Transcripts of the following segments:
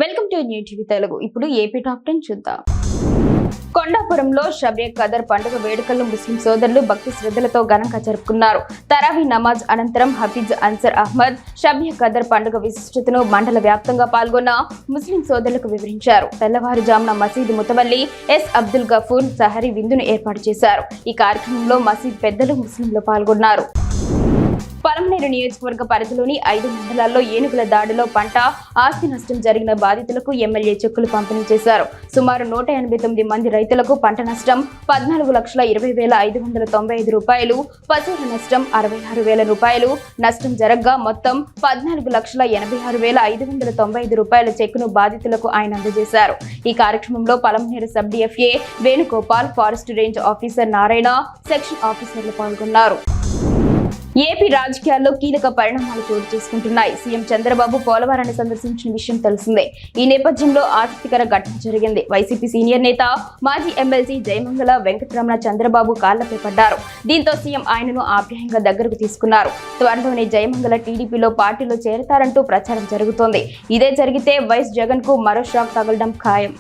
Welcome to new TV Telugu. ఇప్పుడు AP top 10 చూద్దాం. కొండాపురంలో షబే ఖదర్ పండుగ వేడుకలను ముస్లిం సోదరులు భక్తి శ్రద్ధలతో ఘనంగా జరుపుకున్నారు. తరావీ నమాజ్ అనంతరం హఫీజ్ అన్సర్ అహ్మద్ షబే ఖదర్ పండుగ విశిష్టతను మండల వ్యాప్తంగా పాల్గొన్న ముస్లిం సోదరులకు వివరించారు. తెల్లవారుజామున మసీదు ముతవల్లి ఎస్ అబ్దుల్ గఫూర్ సహరీ విందును ఏర్పాటు చేశారు. ఈ కార్యక్రమంలో మసీద్ పెద్దలు ముస్లింలు పాల్గొన్నారు. పలమనేరు నియోజకవర్గ పరిధిలోని 5 మండలాల్లో ఏనుగుల దాడిలో పంట ఆస్తి నష్టం జరిగిన బాధితులకు ఎమ్మెల్యే చెక్కులు పంపిణీ చేశారు. సుమారు 189 మంది రైతులకు పంట నష్టం 14,20,595 రూపాయలు, పశువుల నష్టం 66,000 రూపాయలు నష్టం జరగ్గా మొత్తం 14,86,595 రూపాయల చెక్కును బాధితులకు ఆయన అందజేశారు. ఈ కార్యక్రమంలో Palamaner sub DFA Venugopal, forest range officer Narayana, section ఆఫీసర్లు పాల్గొన్నారు. ఏపీ రాజకీయాల్లో కీలక పరిణామాలు చోటు చేసుకుంటున్నాయి. సీఎం చంద్రబాబు పోలవరాన్ని సందర్శించిన విషయం తెలిసిందే. ఈ నేపథ్యంలో ఆసక్తికర ఘటన జరిగింది. వైసీపీ సీనియర్ నేత మాజీ ఎమ్మెల్సీ జయమంగళ వెంకటరమణ చంద్రబాబు కాళ్లపై పడ్డారు. దీంతో సీఎం ఆయనను ఆప్యాయంగా దగ్గరకు తీసుకున్నారు. త్వరలోనే జయమంగళ టీడీపీలో పార్టీలో చేరతారంటూ ప్రచారం జరుగుతోంది. ఇదే జరిగితే వైఎస్ జగన్ కు మరో షాక్ తగలడం ఖాయం.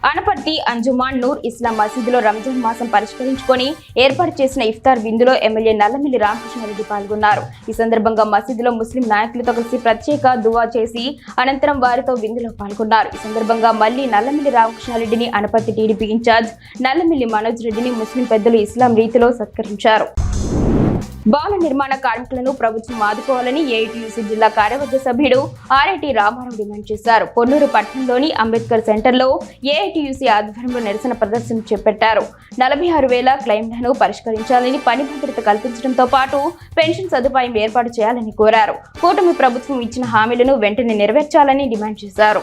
అనపర్తి అంజుమాన్ నూర్ ఇస్లాం మసీదులో రంజాన్ మాసం పరిష్కరించుకొని ఏర్పాటు చేసిన ఇఫ్తార్ విందులో ఎమ్మెల్యే నల్లమిల్లి రామకృష్ణారెడ్డి పాల్గొన్నారు. ఈ సందర్భంగా మసీదులో ముస్లిం నాయకులతో కలిసి ప్రత్యేక దువా చేసి అనంతరం వారితో విందులో పాల్గొన్నారు. ఈ సందర్భంగా మళ్లీ నల్లమిల్లి రామకృష్ణారెడ్డిని అనపర్తి టీడీపీ ఇన్ఛార్జ్ నల్లమిల్లి మనోజ్ రెడ్డిని ముస్లిం పెద్దలు ఇస్లాం రీతిలో సత్కరించారు. భవన నిర్మాణ కార్మికులను ప్రభుత్వం ఆదుకోవాలని ఏఐటీయూసీ జిల్లా కార్యవర్గ సభ్యుడు ఆర్ఐటి రామారావు డిమాండ్ చేశారు. పొన్నూరు పట్టణంలోని అంబేద్కర్ సెంటర్లో ఏఐటీయూసీ ఆధ్వర్యంలో నిరసన ప్రదర్శన చేపట్టారు. 46,000 క్లెయిమ్లను పరిష్కరించాలని, పని భద్రత కల్పించడంతో పాటు పెన్షన్ సదుపాయం ఏర్పాటు చేయాలని కోరారు. కూటమి ప్రభుత్వం ఇచ్చిన హామీలను వెంటనే నెరవేర్చాలని డిమాండ్ చేశారు.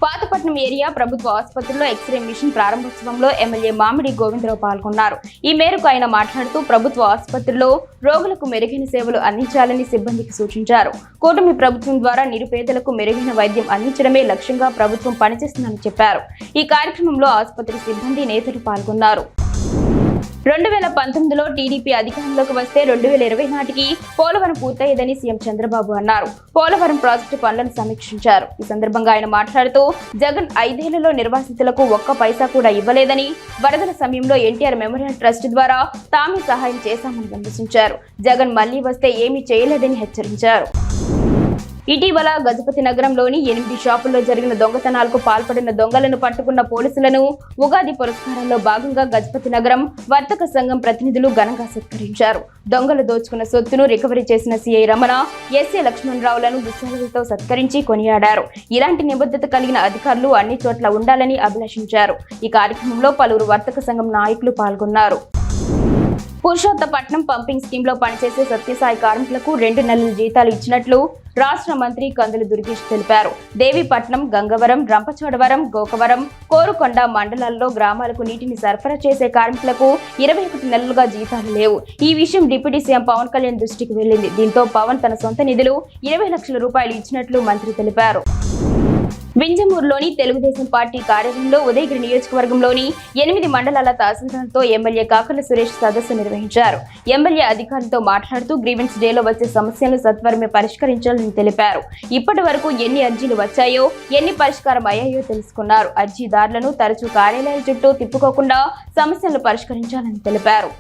పాతపట్నం ఏరియా ప్రభుత్వ ఆసుపత్రిలో ఎక్స్రే మిషన్ ప్రారంభోత్సవంలో ఎమ్మెల్యే మామిడి గోవిందరావు పాల్గొన్నారు. ఈ మేరకు ఆయన మాట్లాడుతూ ప్రభుత్వ ఆసుపత్రిలో రోగులకు మెరుగైన సేవలు అందించాలని సిబ్బందికి సూచించారు. కూటమి ప్రభుత్వం ద్వారా నిరుపేదలకు మెరుగైన వైద్యం అందించడమే లక్ష్యంగా ప్రభుత్వం పనిచేస్తుందని చెప్పారు. ఈ కార్యక్రమంలో ఆసుపత్రి సిబ్బంది, నేతలు పాల్గొన్నారు. 2019లో టీడీపీ అధికారంలోకి వస్తే 2020 నాటికి పోలవరం పూర్తయ్యేదని సీఎం చంద్రబాబు అన్నారు. పోలవరం ప్రాజెక్టు పనులను సమీక్షించారు. ఈ సందర్భంగా ఆయన మాట్లాడుతూ జగన్ 5 ఏళ్లలో నిర్వాసితులకు ఒక్క పైసా కూడా ఇవ్వలేదని, వరదల సమయంలో ఎన్టీఆర్ మెమోరియల్ ట్రస్ట్ ద్వారా తామే సహాయం చేశామని విమర్శించారు. జగన్ మళ్లీ వస్తే ఏమీ చేయలేదని హెచ్చరించారు. ఇటీవల గజపతి నగరంలోని 8 షాపుల్లో జరిగిన దొంగతనాలకు పాల్పడిన దొంగలను పట్టుకున్న పోలీసులను ఉగాది పురస్కారాల్లో భాగంగా గజపతి నగరం వర్తక సంఘం ప్రతినిధులు ఘనంగా సత్కరించారు. దొంగలు దోచుకున్న సొత్తును రికవరీ చేసిన సిఐ రమణ, ఎస్ఏ లక్ష్మణరావులను దుశ్శాలతో సత్కరించి కొనియాడారు. ఇలాంటి నిబద్ధత కలిగిన అధికారులు అన్ని చోట్ల ఉండాలని అభిలషించారు. ఈ కార్యక్రమంలో పలువురు వర్తక సంఘం నాయకులు పాల్గొన్నారు. పురుషోత్తపట్నం పంపింగ్ స్కీమ్ లో పనిచేసే సత్యసాయి కార్మికులకు 2 నెలల జీతాలు ఇచ్చినట్లు రాష్ట్ర మంత్రి కందుల దుర్గేష్ తెలిపారు. దేవీపట్నం, గంగవరం, రంపచోడవరం, గోకవరం, కోరుకొండ మండలాల్లో గ్రామాలకు నీటిని సరఫరా చేసే కార్మికులకు 21 నెలలుగా జీతాలు లేవు. ఈ విషయం డిప్యూటీ సీఎం పవన్ కళ్యాణ్ దృష్టికి వెళ్లింది. దీంతో పవన్ తన సొంత నిధులు 20 లక్షల రూపాయలు ఇచ్చినట్లు మంత్రి తెలిపారు. వింజమూరులోని తెలుగుదేశం పార్టీ కార్యాలయంలో ఉదయగిరి నియోజకవర్గంలోని 8 మండలాల తహసీల్దార్లతో ఎమ్మెల్యే కాకర్ల సురేష్ సదస్సు నిర్వహించారు. ఎమ్మెల్యే అధికారులతో మాట్లాడుతూ గ్రీవెన్స్ డేలో వచ్చే సమస్యలను సత్వరమే పరిష్కరించాలని తెలిపారు. ఇప్పటి వరకు ఎన్ని అర్జీలు వచ్చాయో, ఎన్ని పరిష్కారం అయ్యాయో తెలుసుకున్నారు. అర్జీదారులను తరచూ కార్యాలయాల చుట్టూ తిప్పుకోకుండా సమస్యలను పరిష్కరించాలని తెలిపారు.